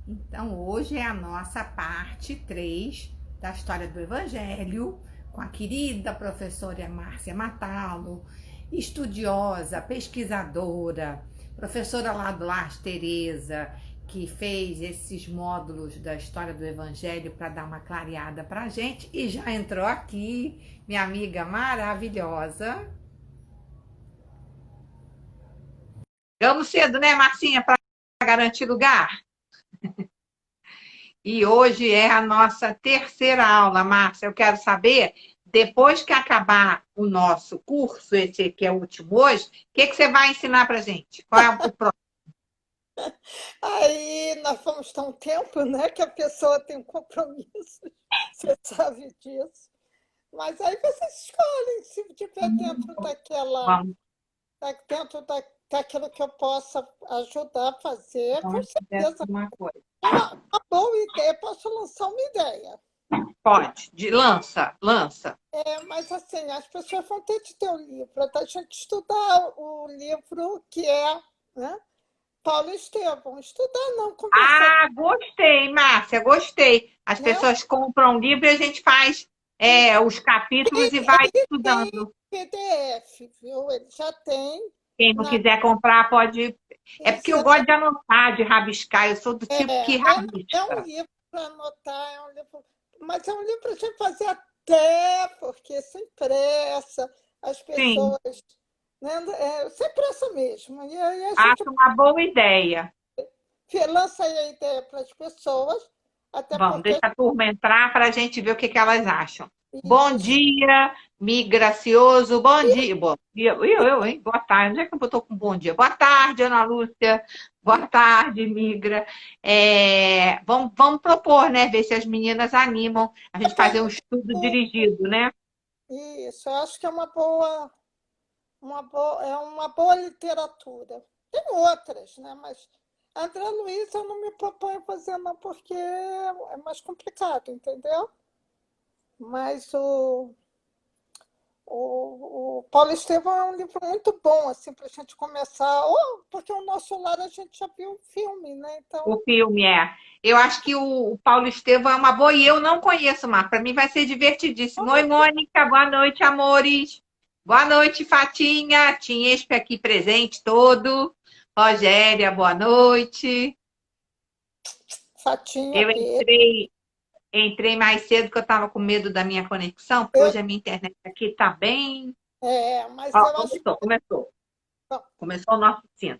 Então, hoje é a nossa parte 3 da história do Evangelho, com a querida professora Márcia Matalo, estudiosa, pesquisadora, professora lá do Lar Teresa, que fez esses módulos da história do Evangelho para dar uma clareada para a gente, e já entrou aqui, minha amiga maravilhosa. Chegamos cedo, né, Marcinha, para garantir lugar? E hoje é a nossa terceira aula, Márcia. Eu quero saber, depois que acabar o nosso curso, esse que é o último hoje, o que você vai ensinar para a gente? Qual é o próximo? Aí nós vamos ter um tempo, né, que a pessoa tem compromissos, você sabe disso. Mas aí vocês escolhem se tiver Vamos, dentro daquilo que eu possa ajudar a fazer, com vamos fazer certeza. uma coisa. Uma boa ideia, posso lançar uma ideia. Pode, lança. Mas assim, as pessoas vão ter de ter o livro, a gente estudar o livro que é, né, Paulo Estevam. Estudar não, conversar, Ah, gostei, Márcia, gostei. As né? pessoas compram um livro e a gente faz os capítulos e vai Ele tem estudando. PDF, viu? Ele já tem Quem não na. quiser comprar, pode. É porque eu gosto Exato. de anotar, de rabiscar. Eu sou do tipo que É um rabisca. livro para anotar, é um livro, mas é um livro para a gente fazer até, porque sem pressa, as Sim. pessoas. Né, sem pressa mesmo. E aí a gente Acho uma boa ideia. lança aí a ideia para as pessoas, até Vamos, porque deixa a turma entrar para a gente ver o que elas acham. Bom isso. dia, Mi Gracioso. Bom dia. Bom dia. Hein? Boa tarde. Onde é que eu estou com bom dia? Boa tarde, Ana Lúcia. Boa tarde, Migra. Vamos propor, né? Ver se as meninas animam a gente fazer um estudo dirigido, né? Isso, eu acho que é uma boa literatura. Tem outras, né? Mas André Luiz eu não me proponho a fazer, não, porque é mais complicado, entendeu? Mas o Paulo Estevam é um livro muito bom, assim, para a gente começar. Ou porque o Nosso Lar a gente já viu o filme, né? O Então, filme é. Eu acho que o Paulo Estevam é uma boa e eu não conheço, mas para mim vai ser divertidíssimo. Oi, Mônica, boa noite, amores. Boa noite, Fatinha. Tinhespe aqui presente todo. Rogéria, boa noite. Fatinha, Eu Pedro. entrei mais cedo que eu estava com medo da minha conexão, porque Eu, hoje a minha internet aqui está bem. mas Ó, eu acho. começou o nosso ensino.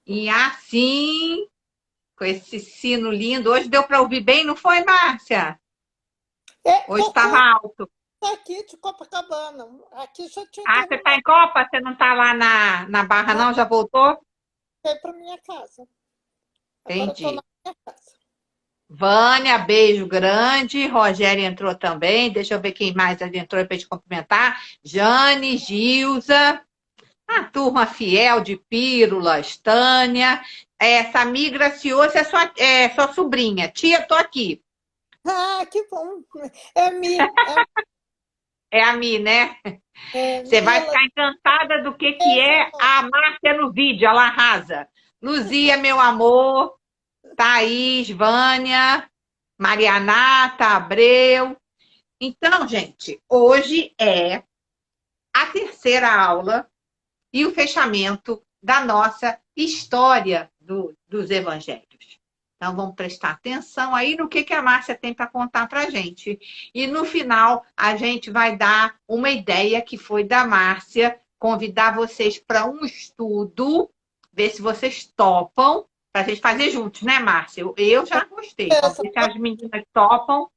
E assim, com esse sino lindo, hoje deu para ouvir bem, não foi, Márcia? Hoje estava Tocou alto. aqui de Copacabana. Aqui já tinha Ah, você está terminado. em Copa? Você não está lá na Barra, Não, não? Já voltou? para minha casa. Agora eu estou na Entendi. minha casa. Vânia, beijo grande. Rogério entrou também. Deixa eu ver quem mais entrou para te cumprimentar. Jane, Gilza, a turma fiel de Pílulas, Tânia. Samir Gracioso é sua sobrinha. Tia, tô aqui. Ah, que bom. É Mi, É a Mi, né? Você vai Mila. ficar encantada do que Beijo, é amor. a Márcia no vídeo. Ela arrasa. Luzia, meu amor. Thaís, Vânia, Marianata, Abreu. Então, gente, hoje é a terceira aula e o fechamento da nossa história dos evangelhos. Então, vamos prestar atenção aí no que a Márcia tem para contar para a gente. E no final, a gente vai dar uma ideia que foi da Márcia, convidar vocês para um estudo, ver se vocês topam, para a gente fazer juntos, né, Márcia? Eu já gostei. Vamos Essa, ver se as meninas topam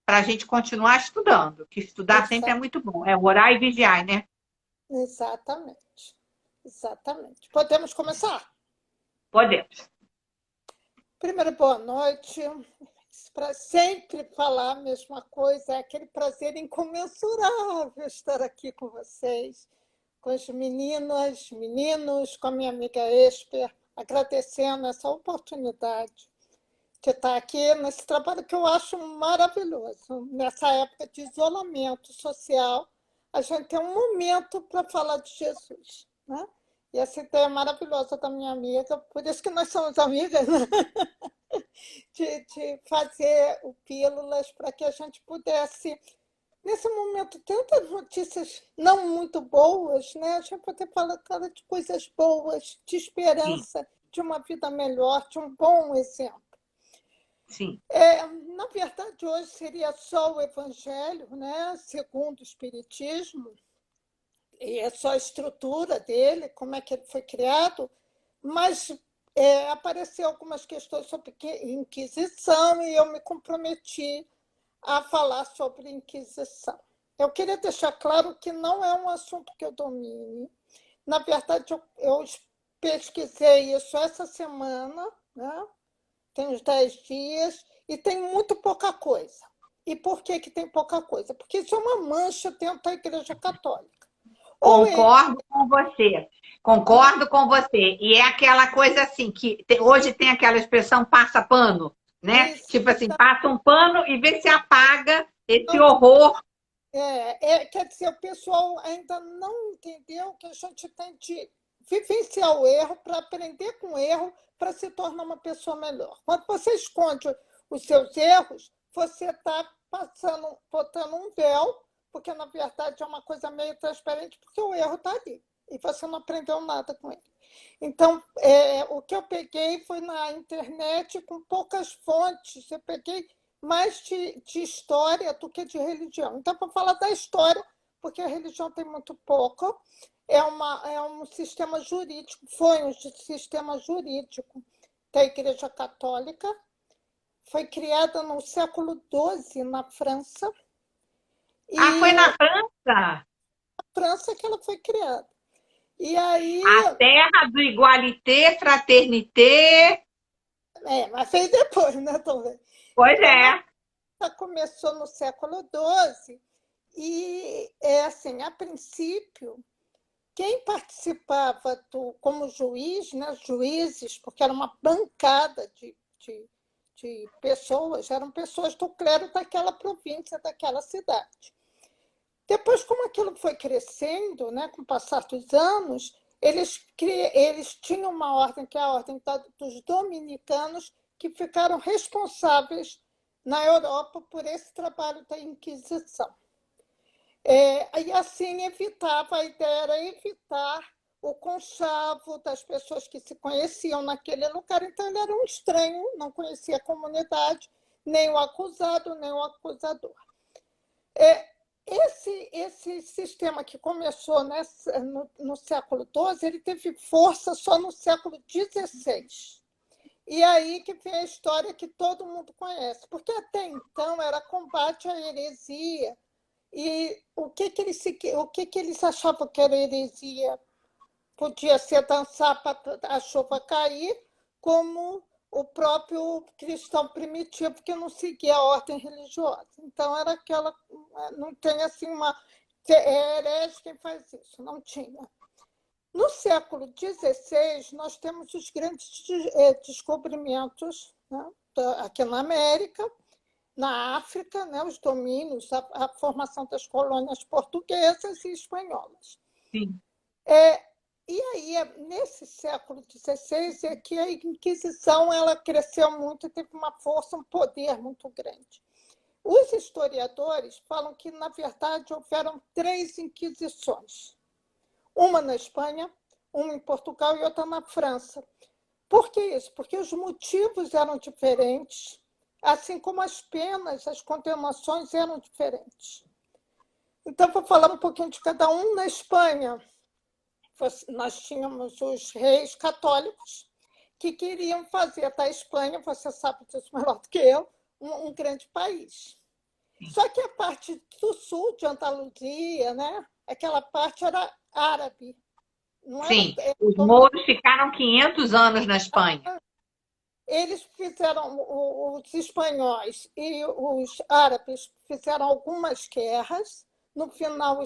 para a gente continuar estudando, que estudar sempre é exa- muito bom. É orar e vigiar, né? exatamente. Exatamente. Podemos começar? Podemos. Primeiro, boa noite. Para sempre falar a mesma coisa, é aquele prazer incomensurável estar aqui com vocês, com as meninas, meninos, com a minha amiga Esper, agradecendo essa oportunidade de estar aqui nesse trabalho que eu acho maravilhoso. Nessa época de isolamento social, a gente tem um momento para falar de Jesus, né? E essa ideia maravilhosa da minha amiga, por isso que nós somos amigas, né? de fazer o Pílulas para que a gente pudesse, nesse momento, tantas notícias não muito boas, né? A gente poder falar de coisas boas, de Sim, esperança, de uma vida melhor, de um bom exemplo. sim. Na verdade, hoje seria só o Evangelho, né? Segundo o Espiritismo, e é só a estrutura dele, como é que ele foi criado, mas apareceu algumas questões sobre Inquisição e eu me comprometi a falar sobre Inquisição. Eu queria deixar claro que não é um assunto que eu domine. Na verdade, eu pesquisei isso essa semana, né? Tem uns 10 dias, e tem muito pouca coisa. E por que tem pouca coisa? Porque isso é uma mancha dentro da Igreja Católica. Ou ele, Concordo com você. né? Concordo com você. E é aquela coisa assim, que hoje tem aquela expressão passa pano, né? Isso, Tipo assim, passa um pano e vê se apaga esse então, horror. quer dizer, o pessoal ainda não entendeu que a gente tem de vivenciar o erro para aprender com o erro para se tornar uma pessoa melhor. Quando você esconde os seus erros, você está botando um véu, porque na verdade é uma coisa meio transparente, porque o erro está ali e você não aprendeu nada com ele. Então, o que eu peguei foi na internet com poucas fontes. Eu peguei mais de história do que de religião. Então, para falar da história, porque a religião tem muito pouco, é um sistema jurídico, foi um sistema jurídico da Igreja Católica, foi criada no século XII na França, Ah, foi e na França? na França que ela foi criada. E aí, A terra do igualité, fraternité. mas fez depois, né, também. Pois Então, é. começou no século XII e, assim, a princípio, quem participava como juiz, né, juízes, porque era uma bancada de pessoas, eram pessoas do clero daquela província, daquela cidade. Depois, como aquilo foi crescendo, né, com o passar dos anos, eles tinham uma ordem, que é a ordem dos dominicanos, que ficaram responsáveis na Europa por esse trabalho da Inquisição. E assim evitava, a ideia era evitar o conchavo das pessoas que se conheciam naquele lugar. Então, ele era um estranho, não conhecia a comunidade, nem o acusado, nem o acusador. Esse sistema que começou, né, no século XII, ele teve força só no século XVI. E aí que vem a história que todo mundo conhece, porque até então era combate à heresia. E o que eles achavam que era heresia? Podia ser dançar para a chuva cair, como o próprio cristão primitivo que não seguia a ordem religiosa. Então, era aquela. Não tem assim uma. É herege quem faz isso, não tinha. No século XVI, nós temos os grandes descobrimentos, né, aqui na América, na África, né, os domínios, a formação das colônias portuguesas e espanholas. Sim. E aí, nesse século XVI, é que a Inquisição ela cresceu muito, teve uma força, um poder muito grande. Os historiadores falam que, na verdade, houveram 3 inquisições. Uma na Espanha, uma em Portugal e outra na França. Por que isso? Porque os motivos eram diferentes, assim como as penas, as condenações eram diferentes. Então, vou falar um pouquinho de cada um. Na Espanha, nós tínhamos os reis católicos que queriam fazer da Espanha, você sabe disso melhor do que eu, um grande país. Só que a parte do sul de Andaluzia, né, aquela parte era árabe. Não era, Sim, os mouros ficaram 500 anos na Espanha. Eles fizeram, os espanhóis e os árabes fizeram algumas guerras. No final,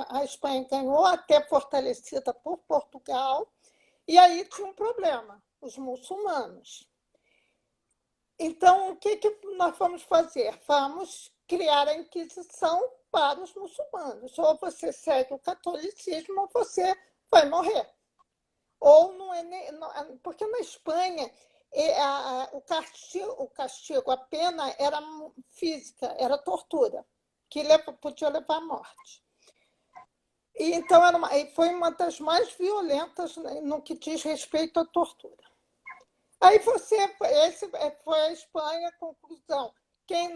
a Espanha ganhou, até fortalecida por Portugal. E aí tinha um problema, os muçulmanos. Então, o que nós vamos fazer? Vamos criar a Inquisição para os muçulmanos. Ou você segue o catolicismo ou você vai morrer. Ou não é nem. Porque na Espanha o castigo, a pena era física, era tortura, que podia levar à morte. E então foi uma das mais violentas no que diz respeito à tortura. Aí esse foi a Espanha, a conclusão. Quem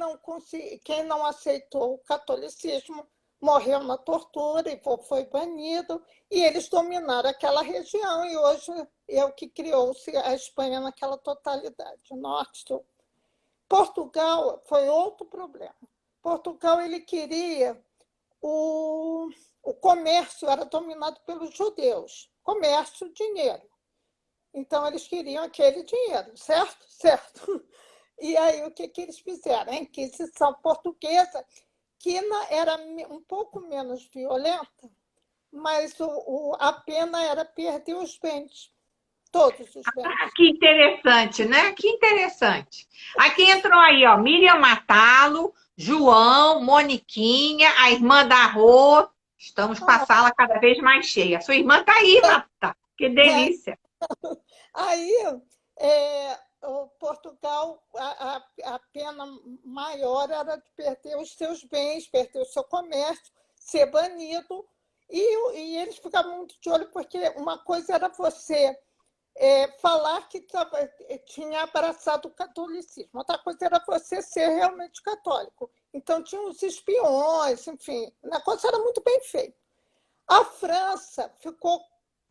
não aceitou o catolicismo morreu na tortura e foi banido, e eles dominaram aquela região, e hoje é o que criou-se a Espanha naquela totalidade, norte, sul. Portugal foi outro problema. Portugal ele queria o comércio era dominado pelos judeus, comércio, dinheiro. Então, eles queriam aquele dinheiro, certo? Certo. E aí, o que eles fizeram? A Inquisição Portuguesa, que era um pouco menos violenta, mas a pena era perder os bens, todos os bens. Ah, que interessante, né? Que interessante. Aqui entrou aí, ó, Miriam Matalo, João, Moniquinha, a irmã da Rô. Estamos com a sala cada vez mais cheia. Sua irmã está aí, Nata. Que delícia. Aí, o Portugal, a pena maior era de perder os seus bens, perder o seu comércio, ser banido. E eles ficavam muito de olho, porque uma coisa era você falar que tinha abraçado o catolicismo, outra coisa era você ser realmente católico. Então, tinha os espiões, enfim, o negócio era muito bem feito. A França ficou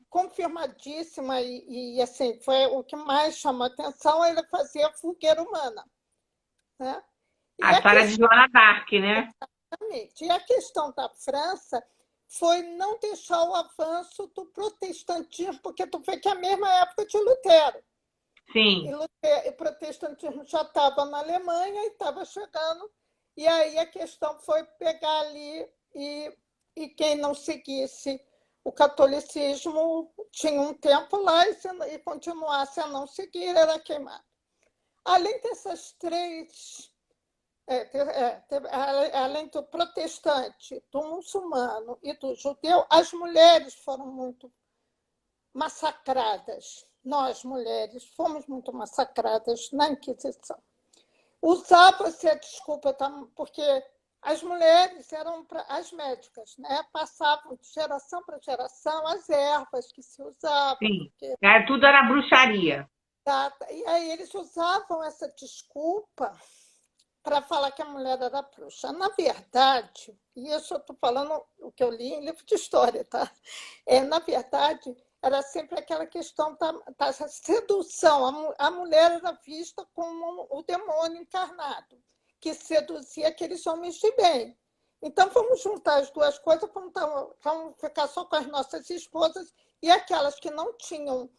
confirmadíssima e assim, foi o que mais chamou a atenção, ele fazia fogueira humana. Né? A história de Joana d'Arc, né? Exatamente. E a questão da França foi não deixar o avanço do protestantismo, porque tu vê que é a mesma época de Lutero. Sim. E o protestantismo já estava na Alemanha e estava chegando, e aí a questão foi pegar ali e quem não seguisse o catolicismo tinha um tempo lá e continuasse a não seguir, era queimado. Além dessas 3, além do protestante, do muçulmano e do judeu, as mulheres foram muito massacradas. Nós, mulheres, fomos muito massacradas na Inquisição. Usava-se a desculpa, porque as mulheres eram as médicas, né? Passavam de geração para geração as ervas que se usavam. Sim, tudo era bruxaria. E aí eles usavam essa desculpa para falar que a mulher era bruxa. Na verdade, e isso eu estou falando o que eu li em livro de história, tá? Na verdade, era sempre aquela questão da sedução. A mulher era vista como o demônio encarnado, que seduzia aqueles homens de bem. Então, vamos juntar as duas coisas, vamos ficar só com as nossas esposas, e aquelas que não tinham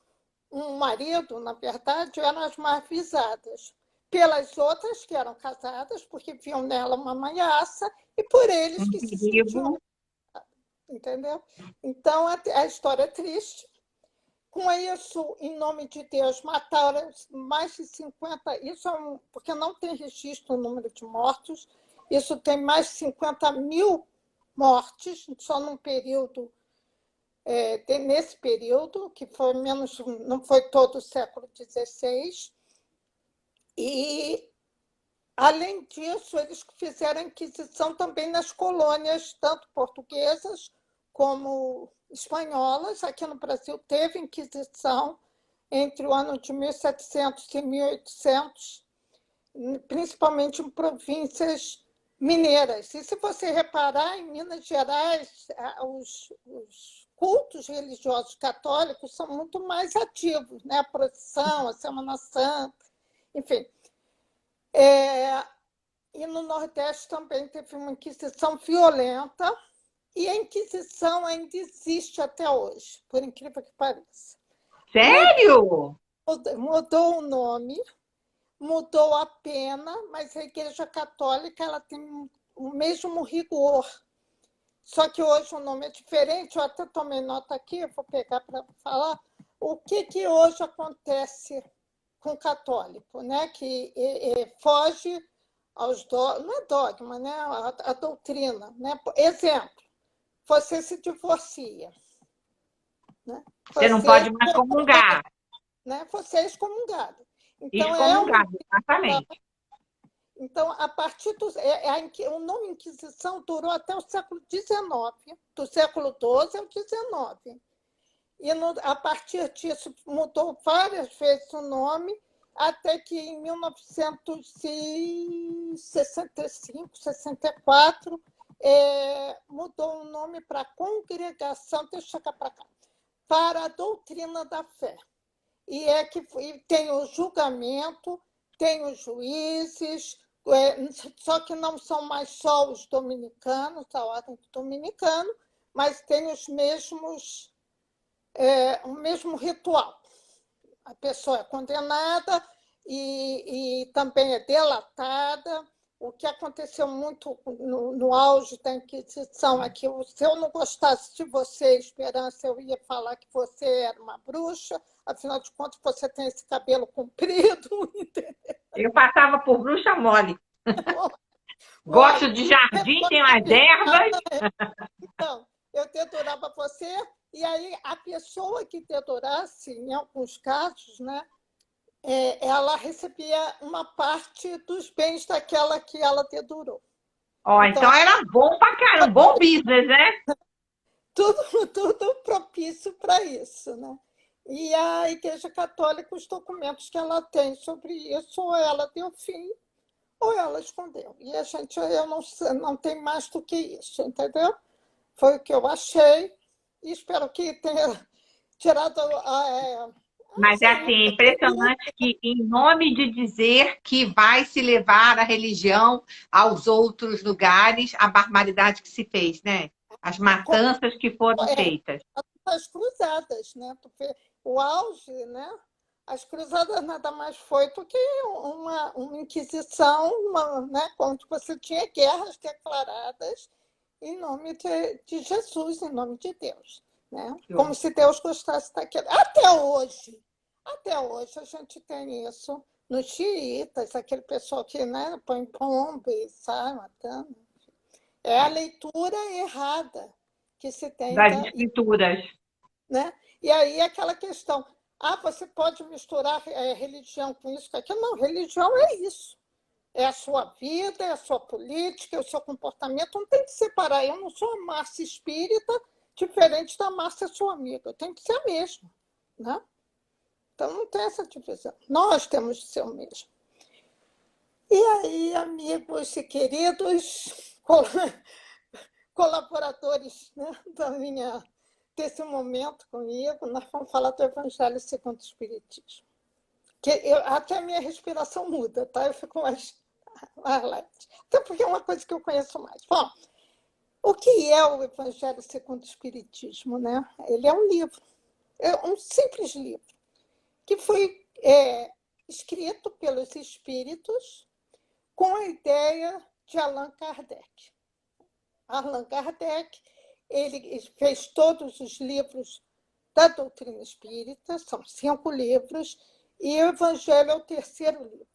um marido, na verdade, eram as mais visadas pelas outras que eram casadas, porque viam nela uma ameaça, e por eles Um que se sentiam, perigo. entendeu? Então, a história é triste. Com isso, em nome de Deus, mataram mais de 50, isso porque não tem registro o número de mortos, isso tem mais de 50.000 mortes, só num período, nesse período, que foi menos, não foi todo o século XVI. E, além disso, eles fizeram a Inquisição também nas colônias, tanto portuguesas como espanholas. Aqui no Brasil teve Inquisição entre o ano de 1700 e 1800, principalmente em províncias mineiras. E se você reparar, em Minas Gerais, os cultos religiosos católicos são muito mais ativos, né? A procissão, a Semana Santa, enfim. E no Nordeste também teve uma Inquisição violenta, e a Inquisição ainda existe até hoje, por incrível que pareça. Sério? Mudou o nome, mudou a pena, mas a Igreja Católica ela tem o mesmo rigor. Só que hoje o nome é diferente, eu até tomei nota aqui, eu vou pegar para falar o que hoje acontece com o católico, né? Que foge aos dogmas, não é dogma, né? A doutrina. Né? Exemplo, você se divorcia. Né? Você não pode mais comungar. Né? Você é excomungado. Então, Excomungado, exatamente. Então, a partir o nome Inquisição durou até o século XIX, do século XII ao XIX. E a partir disso mudou várias vezes o nome, até que em 1965, 64, mudou o nome para Congregação, deixa eu chegar para cá, para a Doutrina da Fé. E tem o julgamento, tem os juízes, só que não são mais só os dominicanos, a ordem do dominicano, mas tem os mesmos, o mesmo ritual. A pessoa é condenada e também é delatada. O que aconteceu muito no auge da Inquisição é que, se eu não gostasse de você, Esperança, eu ia falar que você era uma bruxa, afinal de contas, você tem esse cabelo comprido, entendeu? Eu passava por bruxa mole. Gosto de jardim, tenho as ervas. Então, eu dedurava você, e aí a pessoa que dedurasse, em alguns casos, né, ela recebia uma parte dos bens daquela que ela dedurou. Então era bom pra caramba, bom business, né? Tudo propício para isso, né? E a Igreja Católica, os documentos que ela tem sobre isso, ou ela deu fim, ou ela escondeu. E a gente, eu não tem mais do que isso, entendeu? Foi o que eu achei, e espero que tenha tirado Mas é assim, é impressionante que, em nome de dizer que vai se levar a religião aos outros lugares, a barbaridade que se fez, né? As matanças que foram feitas. As cruzadas, né? Porque o auge, né? As cruzadas nada mais foi do que uma inquisição, né? Onde você tinha guerras declaradas em nome de Jesus, em nome de Deus. Né? Como se Deus gostasse daquilo. Até hoje a gente tem isso nos xiitas, aquele pessoal que, né, põe pomba e sai matando. É a leitura errada que se tem das escrituras. Né? E aí aquela questão, você pode misturar religião com isso, com aquilo. Não, religião é isso. É a sua vida, é a sua política, é o seu comportamento. Não tem que separar. Eu não sou a Márcia espírita diferente da Márcia, sua amiga. Eu tenho que ser a mesma. Né? Então, não tem essa divisão. Nós temos que ser o mesmo. E aí, amigos e queridos colaboradores, né, desse momento comigo, nós vamos falar do Evangelho segundo o Espiritismo. Até a minha respiração muda, tá? Eu fico mais leve. Até porque é uma coisa que eu conheço mais. Bom, o que é o Evangelho segundo o Espiritismo, né? Ele é um livro, é um simples livro, que foi escrito pelos espíritos com a ideia de Allan Kardec. Allan Kardec, ele fez todos os livros da doutrina espírita, são 5 livros, e o Evangelho é o 3º livro.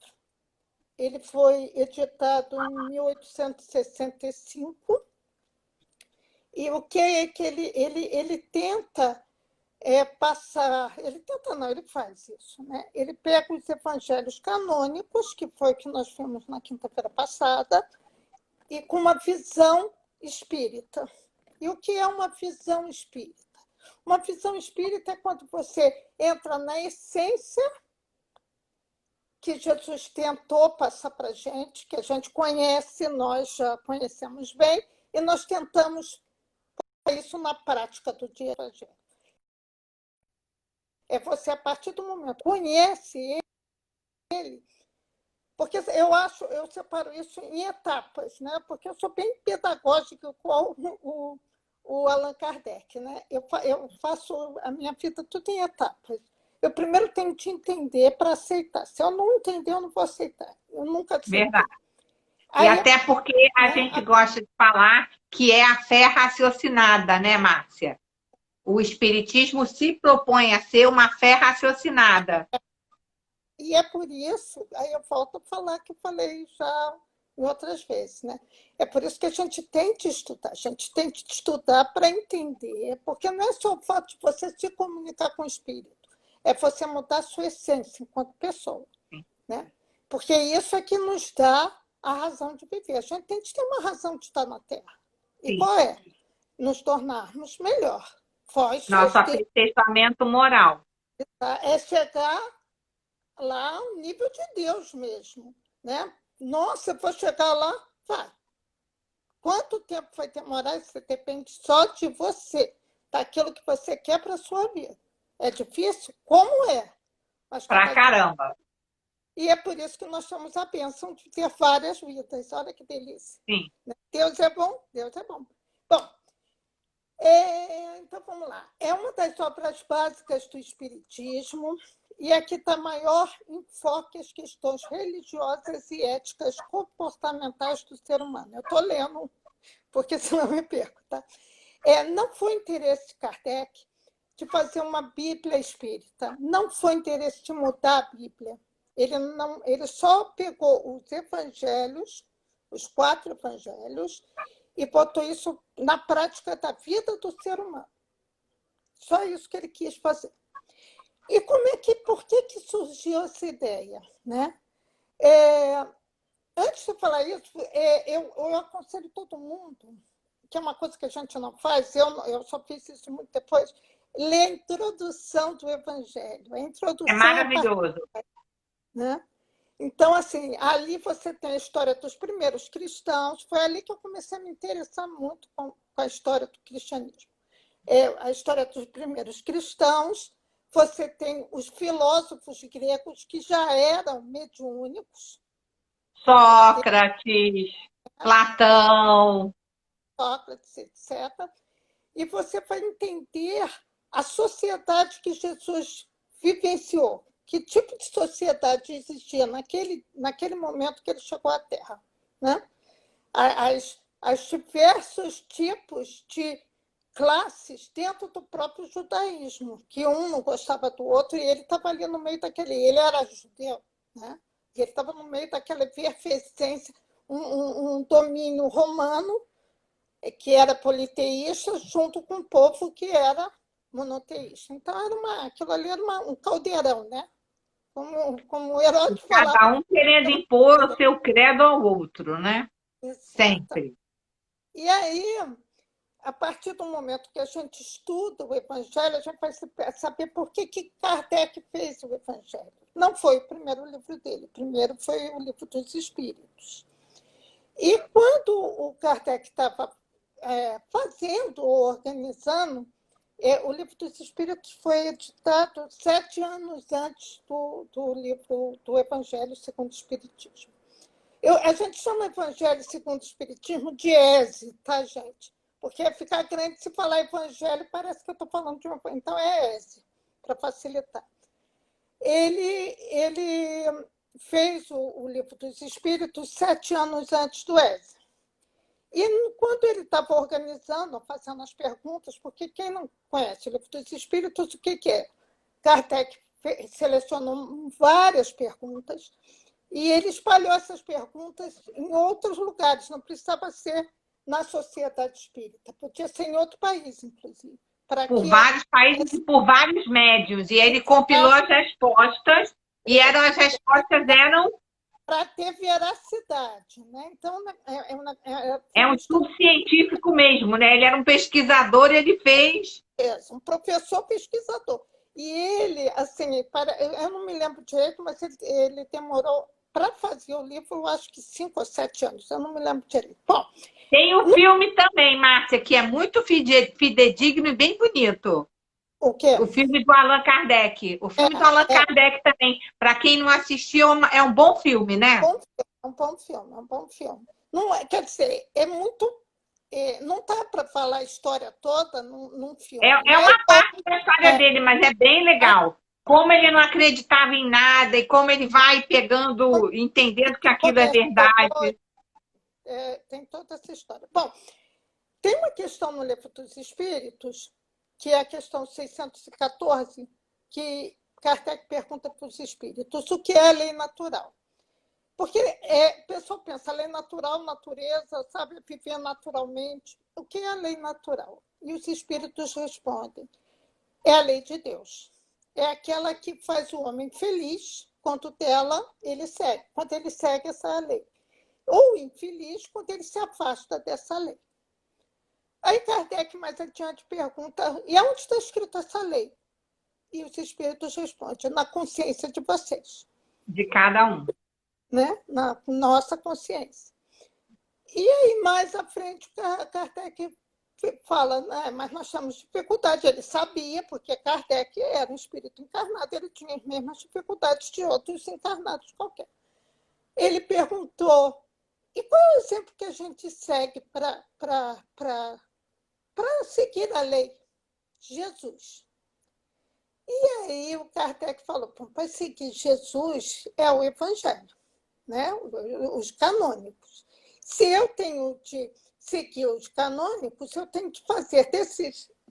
Ele foi editado em 1865, e o que é que ele tenta passar... Ele tenta não, ele faz isso, né? Ele pega os evangelhos canônicos, que foi o que nós vimos na quinta-feira passada, e com uma visão espírita. E o que é uma visão espírita? Uma visão espírita é quando você entra na essência que Jesus tentou passar para a gente, que a gente conhece, nós já conhecemos bem, e nós tentamos pôr isso na prática do dia a dia. É você, a partir do momento, conhece ele, porque eu separo isso em etapas, né? Porque eu sou bem pedagógica com o Allan Kardec, né? Eu faço a minha vida tudo em etapas. Eu primeiro tenho que entender para aceitar. Se eu não entender, eu não vou aceitar. Eu nunca aceitei. Verdade. E até porque a gente gosta de falar que é a fé raciocinada, né, Márcia? O Espiritismo se propõe a ser uma fé raciocinada. E é por isso, aí eu volto a falar que eu falei já em outras vezes, né? É por isso que a gente tem que estudar. A gente tem que estudar para entender, porque não é só o fato de você se comunicar com o espírito, é você mudar a sua essência enquanto pessoa, né? Porque isso é que nos dá a razão de viver. A gente tem que ter uma razão de estar na Terra. E qual é? Nos tornarmos melhor. Nosso aperfeiçoamento moral. É chegar lá ao nível de Deus mesmo, né? Nossa, eu vou chegar lá? Vai. Quanto tempo vai demorar? Isso depende só de você, daquilo que você quer para a sua vida. É difícil? Como é? Pra caramba. E é por isso que nós temos a bênção de ter várias vidas. Olha que delícia. Sim. Deus é bom? Deus é bom. Bom, então vamos lá. É uma das obras básicas do Espiritismo e aqui está maior enfoque às questões religiosas e éticas comportamentais do ser humano. Eu estou lendo, porque senão eu me perco, tá? Não foi interesse de Kardec de fazer uma Bíblia espírita. Não foi interesse de mudar a Bíblia. Ele só pegou os evangelhos, os 4 evangelhos, e botou isso na prática da vida do ser humano. Só isso que ele quis fazer. E por que surgiu essa ideia, né? Antes de falar isso, eu aconselho todo mundo, que é uma coisa que a gente não faz, eu só fiz isso muito depois, ler a introdução do Evangelho. A introdução é maravilhoso. Né? Então, assim, ali você tem a história dos primeiros cristãos. Foi ali que eu comecei a me interessar muito com a história do cristianismo. A história dos primeiros cristãos. Você tem os filósofos gregos que já eram mediúnicos. Sócrates, Platão. Sócrates, etc. E você vai entender a sociedade que Jesus vivenciou. Que tipo de sociedade existia naquele momento que ele chegou à Terra, né? As diversos tipos de classes dentro do próprio judaísmo, que um não gostava do outro, e ele estava ali no meio daquele... Ele era judeu, né? E ele estava no meio daquela efervescência, um domínio romano, que era politeísta, junto com um povo que era monoteísta. Então, aquilo ali era um caldeirão, né? Como o Heródoto falava. Cada um querendo impor o seu credo ao outro, né? Exato. Sempre. E aí, a partir do momento que a gente estuda o Evangelho, a gente vai saber por que Kardec fez o Evangelho. Não foi o primeiro livro dele, o primeiro foi o Livro dos Espíritos. E quando o Kardec estava fazendo ou organizando, o Livro dos Espíritos foi editado 7 anos antes do livro do Evangelho segundo o Espiritismo. A gente chama Evangelho segundo o Espiritismo de ESE, tá, gente? Porque ficar grande se falar Evangelho, parece que eu estou falando de uma coisa. Então, é ESE, para facilitar. Ele fez o Livro dos Espíritos 7 anos antes do ESE. E quando ele estava organizando, fazendo as perguntas, porque quem não conhece o Livro dos Espíritos, o que é? Kardec selecionou várias perguntas e ele espalhou essas perguntas em outros lugares, não precisava ser na sociedade espírita, podia ser em outro país, inclusive. Por vários países e por vários médiuns. E ele compilou as respostas, e as respostas eram... Para ter veracidade, né? Então, é um estudo científico mesmo, né? Ele era um pesquisador e ele fez... um professor pesquisador. E ele, assim, eu não me lembro direito, mas ele demorou para fazer o livro, eu acho que 5 ou 7 anos, eu não me lembro direito. Bom, tem o filme também, Márcia, que é muito fidedigno e bem bonito. O quê? O filme do Allan Kardec. O filme do Allan Kardec também. Para quem não assistiu, é um bom filme, né? É um bom filme. Não é, quer dizer, é muito... não dá para falar a história toda num filme. É uma parte da história dele, mas é bem legal. Como ele não acreditava em nada e como ele vai pegando, entendendo que aquilo é verdade. Tem toda essa história. Bom, tem uma questão no Livro dos Espíritos, que é a questão 614, que Kardec pergunta para os espíritos o que é a lei natural. Porque o pessoal pensa, lei natural, natureza, sabe, viver naturalmente. O que é a lei natural? E os espíritos respondem, é a lei de Deus. É aquela que faz o homem feliz quando dela ele segue, quando ele segue essa lei. Ou infeliz quando ele se afasta dessa lei. Aí Kardec, mais adiante, pergunta, e onde está escrita essa lei? E os espíritos respondem, na consciência de vocês. De cada um. Né? Na nossa consciência. E aí, mais à frente, Kardec fala, né? Mas nós temos dificuldade. Ele sabia, porque Kardec era um espírito encarnado, ele tinha as mesmas dificuldades de outros encarnados qualquer. Ele perguntou, e qual é o exemplo que a gente segue para seguir a lei? Jesus. E aí o Kardec falou, para seguir Jesus é o Evangelho, né? Os canônicos. Se eu tenho de seguir os canônicos, eu tenho de fazer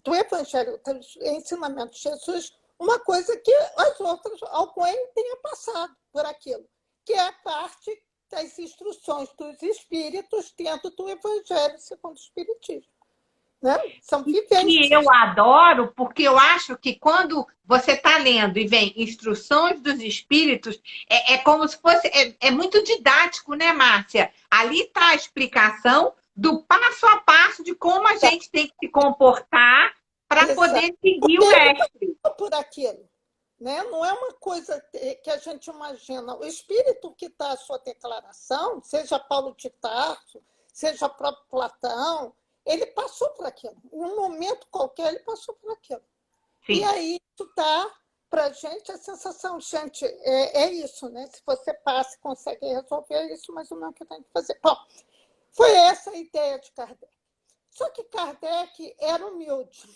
do Evangelho, dos ensinamentos de Jesus, uma coisa que as outras, alguém tenha passado por aquilo, que é a parte das instruções dos espíritos dentro do Evangelho segundo o Espiritismo. Né? São vivências. E eu adoro, porque eu acho que quando você está lendo e vem instruções dos espíritos, é como se fosse... É muito didático, né, Márcia? Ali está a explicação do passo a passo de como a gente tem que se comportar para poder seguir o mestre. Por aquilo. Né? Não é uma coisa que a gente imagina. O espírito que está a sua declaração, seja Paulo de Tarso, seja próprio Platão, ele passou por aquilo. Em um momento qualquer, ele passou por aquilo. Sim. E aí, isso dá para a gente a sensação, gente, é isso, né? Se você passa e consegue resolver, é isso, mas não é o que tem que fazer. Bom, foi essa a ideia de Kardec. Só que Kardec era humilde.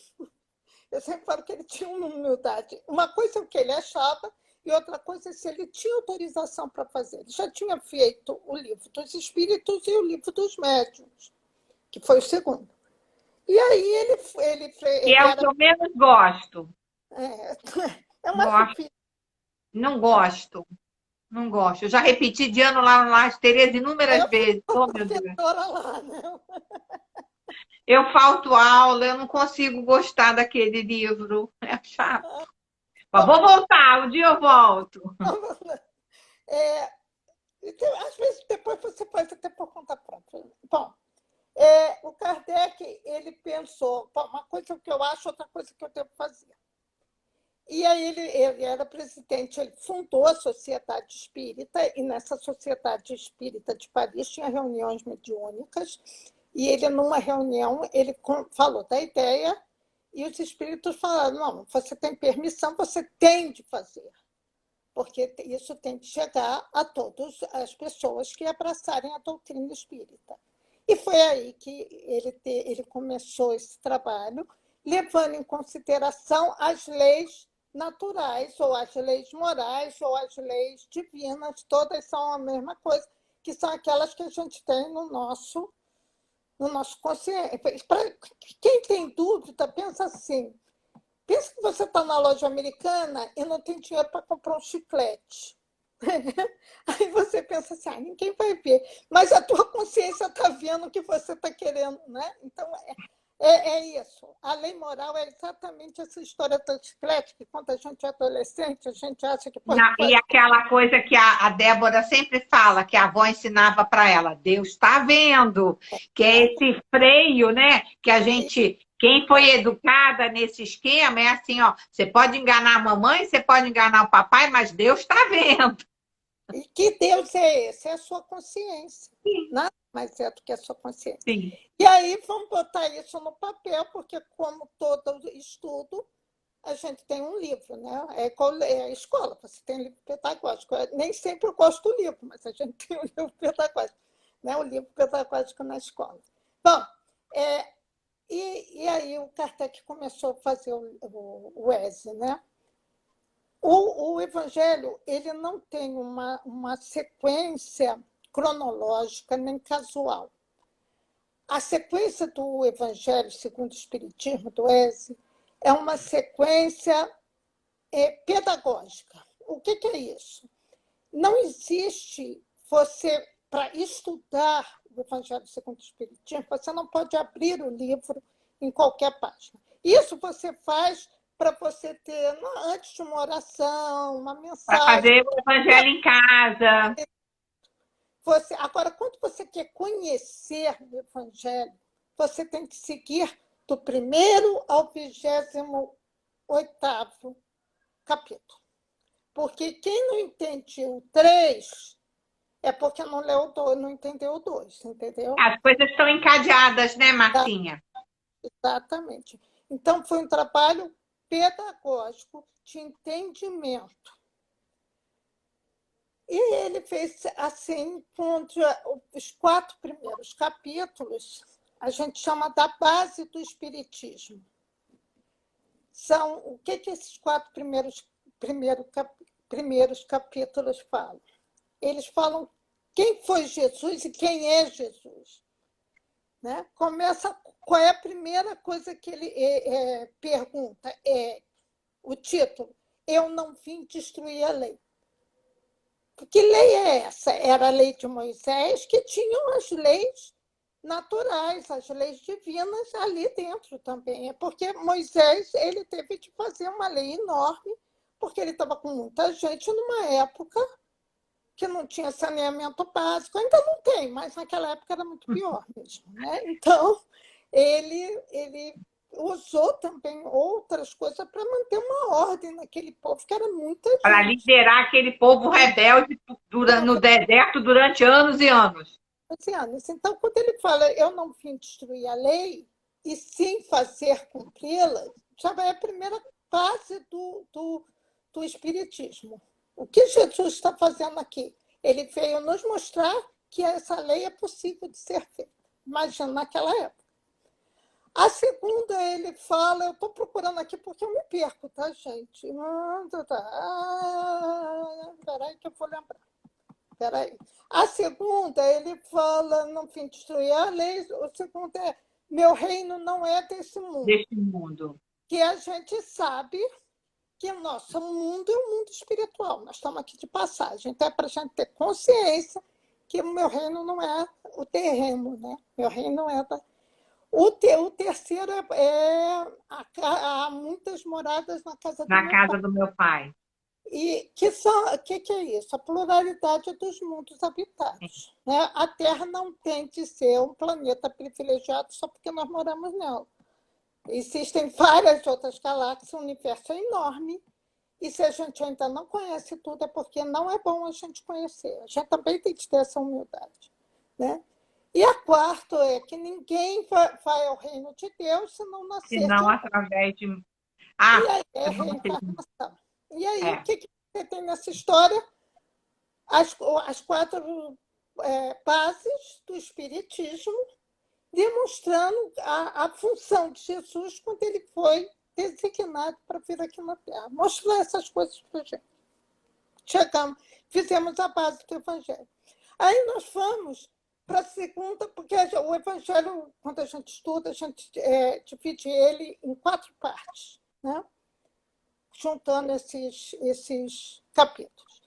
Eu sempre falo que ele tinha uma humildade. Uma coisa é o que ele achava, e outra coisa é se ele tinha autorização para fazer. Ele já tinha feito o Livro dos Espíritos e o Livro dos Médiuns, que foi o segundo. E aí ele que é o que eu menos gosto. É uma difícil. Não gosto. Não gosto. Eu já repeti de ano lá no Lar de Tereza inúmeras vezes. Oh, meu Deus. Lá, não. Eu falto aula, eu não consigo gostar daquele livro. É chato. Mas vou voltar, um dia eu volto. Às vezes depois você pode até por conta própria. Bom, o Kardec, ele pensou, "Pô, uma coisa que eu acho, outra coisa que eu devo fazer." E aí ele era presidente, ele fundou a Sociedade Espírita, e nessa Sociedade Espírita de Paris tinha reuniões mediúnicas, e ele, numa reunião, ele falou da ideia, e os espíritos falaram, não, você tem permissão, você tem de fazer, porque isso tem que chegar a todas as pessoas que abraçarem a doutrina espírita. E foi aí que ele começou esse trabalho, levando em consideração as leis naturais, ou as leis morais, ou as leis divinas, todas são a mesma coisa, que são aquelas que a gente tem no nosso consciente. Para quem tem dúvida, pensa assim, pensa que você está na loja americana e não tem dinheiro para comprar um chiclete. Aí você pensa assim, ninguém vai ver, mas a tua consciência está vendo o que você está querendo, né? Então, é isso. A lei moral é exatamente essa história do chiclete, que quando a gente é adolescente, a gente acha que pode... E aquela coisa que a Débora sempre fala, que a avó ensinava para ela, Deus está vendo, que é esse freio, né? Que a gente, quem foi educada nesse esquema, é assim, ó, você pode enganar a mamãe, você pode enganar o papai, mas Deus está vendo. E que Deus é esse? É a sua consciência. Sim. Nada mais é do que a sua consciência. Sim. E aí vamos botar isso no papel, porque, como todo estudo, a gente tem um livro, né? É a escola, você tem livro pedagógico. Nem sempre eu gosto do livro, mas a gente tem um livro pedagógico, né? O livro pedagógico na escola. Bom, e aí o Kardec começou a fazer o ESE, né? O Evangelho, ele não tem uma sequência cronológica nem casual. A sequência do Evangelho segundo o Espiritismo, do ESE, é uma sequência pedagógica. O que é isso? Não existe você, para estudar o Evangelho segundo o Espiritismo, você não pode abrir o livro em qualquer página. Isso você faz para você ter, antes de uma oração, uma mensagem. Para fazer o Evangelho em casa. Agora, quando você quer conhecer o Evangelho, você tem que seguir do 1º ao 28º capítulo. Porque quem não entende o 3 é porque não leu o 2, não entendeu o 2, entendeu? As coisas estão encadeadas, né, Marcinha? Exatamente. Então, foi um trabalho pedagógico de entendimento. E ele fez assim, contra os 4 primeiros capítulos, a gente chama da base do Espiritismo. O que esses 4 primeiros capítulos falam? Eles falam quem foi Jesus e quem é Jesus. Né? Começa, qual é a primeira coisa que ele pergunta? O título, Eu não vim destruir a lei. Que lei é essa? Era a lei de Moisés, que tinham as leis naturais, as leis divinas ali dentro também. É porque Moisés ele teve de fazer uma lei enorme, porque ele estava com muita gente numa época que não tinha saneamento básico. Ainda não tem, mas naquela época era muito pior mesmo. Né? Então, ele usou também outras coisas para manter uma ordem naquele povo, que era muita gente. Para liderar aquele povo rebelde no deserto durante anos e anos. Então, quando ele fala, eu não vim destruir a lei, e sim fazer cumpri-la, já vai a primeira fase do Espiritismo. O que Jesus está fazendo aqui? Ele veio nos mostrar que essa lei é possível de ser feita. Imagina naquela época. A segunda, ele fala, eu estou procurando aqui porque eu me perco, tá, gente? Peraí que eu vou lembrar. Peraí. A segunda, ele fala, não vim destruir a lei. O segundo é, meu reino não é desse mundo. Deste mundo. Que a gente sabe que o nosso mundo é um mundo espiritual. Nós estamos aqui de passagem. Então, é para a gente ter consciência que o meu reino não é o terreno, né? Meu reino é da... O terceiro há muitas moradas na casa do meu pai. E que é isso? A pluralidade dos mundos habitados. Né? A Terra não tem de ser um planeta privilegiado só porque nós moramos nela. Existem várias outras galáxias, o universo é enorme, e se a gente ainda não conhece tudo, é porque não é bom a gente conhecer. A gente também tem que ter essa humildade, né? E a quarta é que ninguém vai ao reino de Deus se não Se nascer de não novo. através de... E Ah, aí é eu não sei. reencarnação. E aí, o É. que você tem nessa história? As quatro bases do Espiritismo, demonstrando a função de Jesus quando ele foi designado para vir aqui na Terra. Mostrar essas coisas para a gente. Chegamos, fizemos a base do Evangelho. Aí nós fomos para a segunda, porque o Evangelho, quando a gente estuda, a gente divide ele em 4 partes, né? Juntando esses capítulos.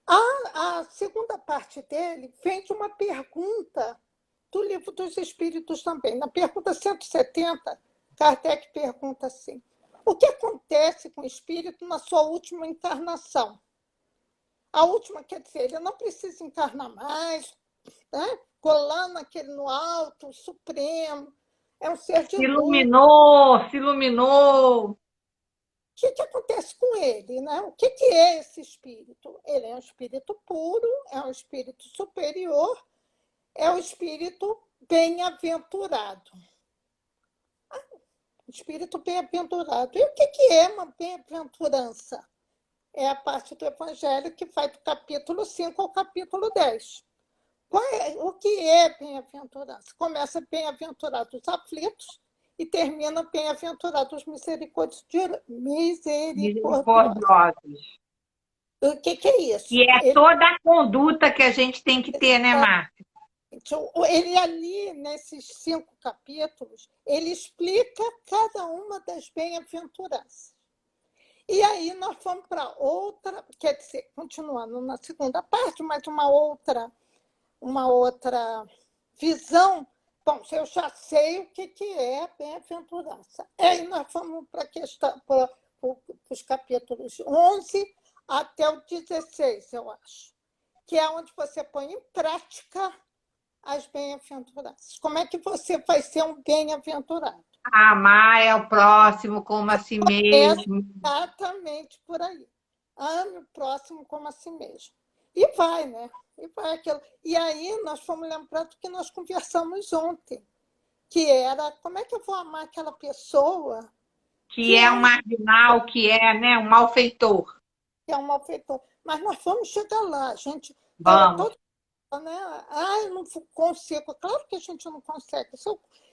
A segunda parte dele vem de uma pergunta do Livro dos Espíritos também. Na pergunta 170, Kardec pergunta assim: o que acontece com o espírito na sua última encarnação? A última, quer dizer, ele não precisa encarnar mais, né? Colando aquele no alto, o supremo, é um ser de Se luz. iluminou, se iluminou. O que acontece com ele, né? O que é esse espírito? Ele é um espírito puro, é um espírito superior, é um espírito bem-aventurado. Espírito bem-aventurado. E o que é uma bem-aventurança? É a parte do Evangelho que vai do capítulo 5 ao capítulo 10. O que é bem-aventurança? Começa bem-aventurados aflitos e termina bem-aventurados misericordiosos. Misericordiosos. O que é isso? E é toda a conduta que a gente tem que ter, né, Márcia? Ele ali, nesses 5 capítulos, ele explica cada uma das bem-aventuranças. E aí nós vamos para outra, quer dizer, continuando na segunda parte, mas uma outra visão. Bom, eu já sei o que é bem-aventurança. Aí nós vamos para os capítulos 11 até o 16, eu acho, que é onde você põe em prática as bem-aventuranças. Como é que você vai ser um bem-aventurado? Amar é o próximo como a si mesmo. Exatamente por aí. Ame o próximo como a si mesmo. E vai, né? E vai aquilo. E aí nós fomos lembrar do que nós conversamos ontem, que era como é que eu vou amar aquela pessoa Que é um marginal, que é, né, um malfeitor. que é um malfeitor. Mas nós vamos chegar lá. A gente estava Vamos. todo, né? Eu não consigo. Claro que a gente não consegue.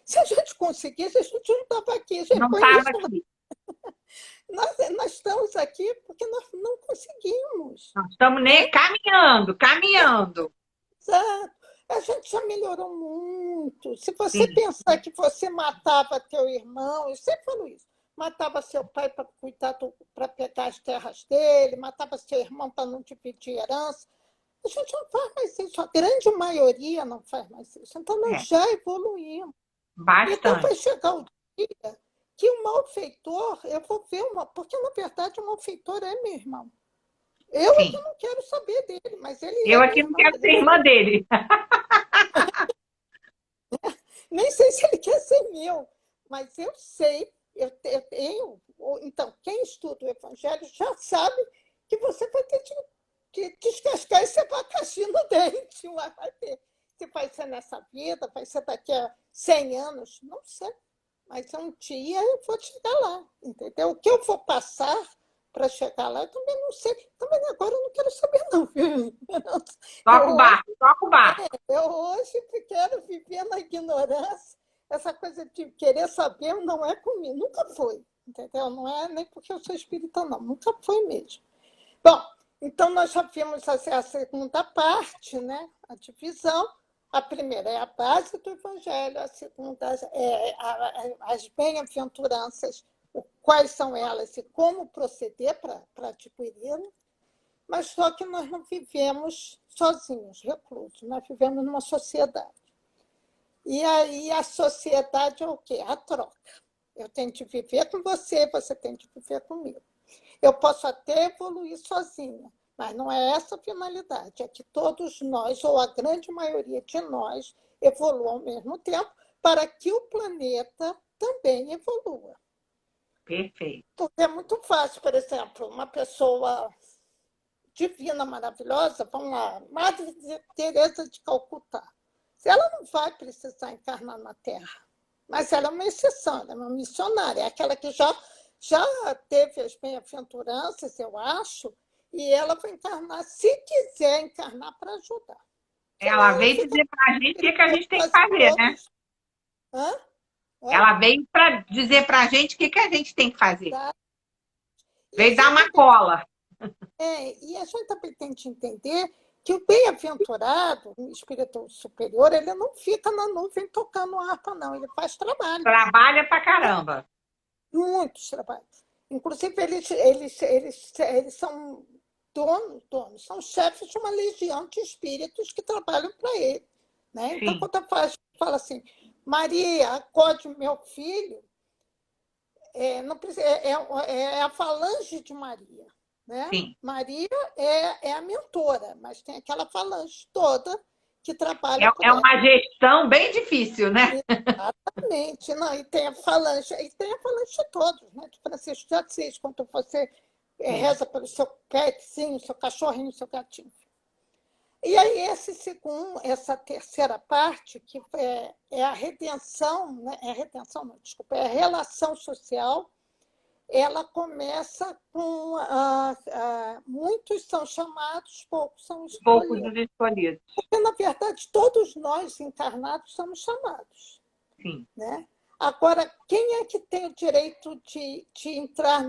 Se a gente conseguisse, a gente não estava aqui. A gente Não foi estava isso. aqui. Nós estamos aqui porque nós não conseguimos. Nós estamos nem caminhando, caminhando. Exato. A gente já melhorou muito. Se você Sim. pensar que você matava teu irmão, eu sempre falo isso, matava seu pai para cuidar, para pegar as terras dele, matava seu irmão para não dividir herança, a gente não faz mais isso. A grande maioria não faz mais isso. Então, nós já evoluímos. Então, vai Bastante. chegar o dia que o malfeitor, eu vou ver porque, na verdade, o malfeitor é meu irmão. Eu Sim. aqui não quero saber dele, mas ele Eu é aqui meu não irmão. quero ser irmã dele. Nem sei se ele quer ser meu, mas eu sei, eu tenho. Então, quem estuda o Evangelho já sabe que você vai ter que descascar esse abacaxi no dente. Vai ter. Se vai ser nessa vida, vai ser daqui a 100 anos, não sei. Mas um dia eu vou chegar lá, entendeu? O que eu vou passar para chegar lá, eu também não sei. Também agora eu não quero saber, não. Toca o barco, toca o barco. Eu hoje quero viver na ignorância. Essa coisa de querer saber não é comigo, nunca foi, entendeu? Não é nem porque eu sou espírita, não, nunca foi mesmo. Bom, então nós já vimos a segunda parte, né? A divisão. A primeira é a base do Evangelho, a segunda é as bem-aventuranças, quais são elas e como proceder para adquiri-las. Mas só que nós não vivemos sozinhos, reclusos, nós vivemos numa sociedade. E aí a sociedade é o quê? A troca. Eu tenho que viver com você, você tem que viver comigo. Eu posso até evoluir sozinha, mas não é essa a finalidade, é que todos nós, ou a grande maioria de nós, evoluam ao mesmo tempo, para que o planeta também evolua. Perfeito. Porque é muito fácil, por exemplo, uma pessoa divina, maravilhosa, vamos lá, Madre Teresa de Calcutá. Ela não vai precisar encarnar na Terra, mas ela é uma exceção, ela é uma missionária, é aquela que já teve as bem-aventuranças, eu acho, e ela vai encarnar, se quiser encarnar, para ajudar. Ela veio dizer para a gente o que a gente tem que fazer, né? Hã? Ela veio para dizer para a gente o que a gente tem que fazer. Tá. Veio dar uma cola. E a gente também tem que entender que o bem-aventurado, o espírito superior, ele não fica na nuvem tocando harpa, não. Ele faz trabalho. Trabalha pra caramba. Muitos trabalhos. Inclusive, eles são donos, são chefes de uma legião de espíritos que trabalham para ele. Né? Então, quando eu falo assim, Maria, acode meu filho, não precisa, é a falange de Maria. Né? Maria é a mentora, mas tem aquela falange toda que trabalha com ela. É uma gestão bem difícil, né? Exatamente. Não, e tem a falange de todos, né? De Francisco de Assis, quando você reza pelo seu petzinho, seu cachorrinho, seu gatinho. E aí, essa terceira parte, que é a redenção, né? É a relação social. Ela começa com muitos são chamados, poucos são escolhidos. Poucos dos escolhidos. Porque, na verdade, todos nós encarnados somos chamados. Sim. Né? Agora, quem é que tem o direito de entrar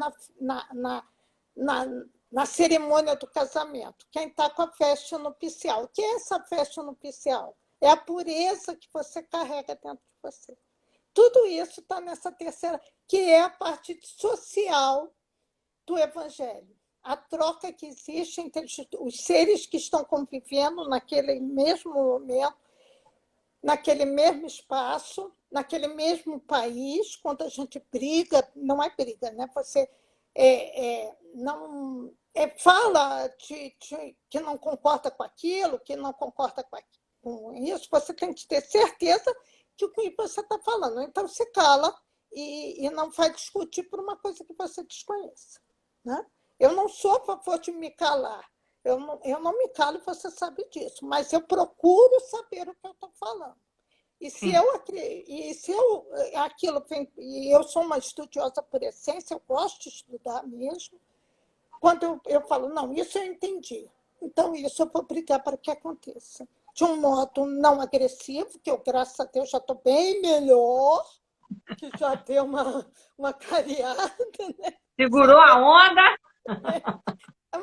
na cerimônia do casamento? Quem está com a festa nupcial. O que é essa festa nupcial? É a pureza que você carrega dentro de você. Tudo isso está nessa terceira, que é a parte social do Evangelho. A troca que existe entre os seres que estão convivendo naquele mesmo momento, naquele mesmo espaço, naquele mesmo país. Quando a gente briga, não é briga, né? Você não fala que não concorda com aquilo, que não concorda com isso, você tem que ter certeza que o que você está falando. Então, se cala e não vai discutir por uma coisa que você desconheça. Né? Eu não sou a favor de me calar. Eu não me calo, você sabe disso. Mas eu procuro saber o que eu estou falando. E se eu sou uma estudiosa por essência, eu gosto de estudar mesmo. Quando eu falo, não, isso eu entendi. Então, isso eu vou brigar para que aconteça. De um modo não agressivo, que eu, graças a Deus, já estou bem melhor, que já deu uma clareada. Né? Segurou a onda?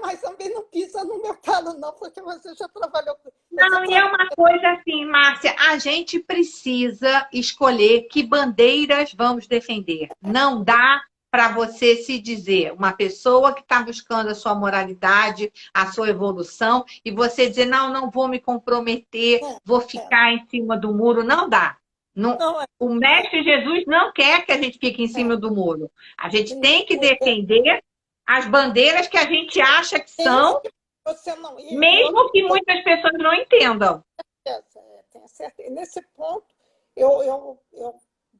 Mas também não pisa no meu calo, não, porque você já trabalhou com... Não, e é uma coisa assim, Márcia, a gente precisa escolher que bandeiras vamos defender. Não dá para você se dizer, uma pessoa que está buscando a sua moralidade, a sua evolução, e você dizer, não vou me comprometer, vou ficar em cima do muro. Não dá. O Mestre Jesus não quer que a gente fique em cima do muro. A gente tem que defender as bandeiras que a gente acha que são, mesmo que muitas pessoas não entendam. Tem certeza. Nesse ponto, eu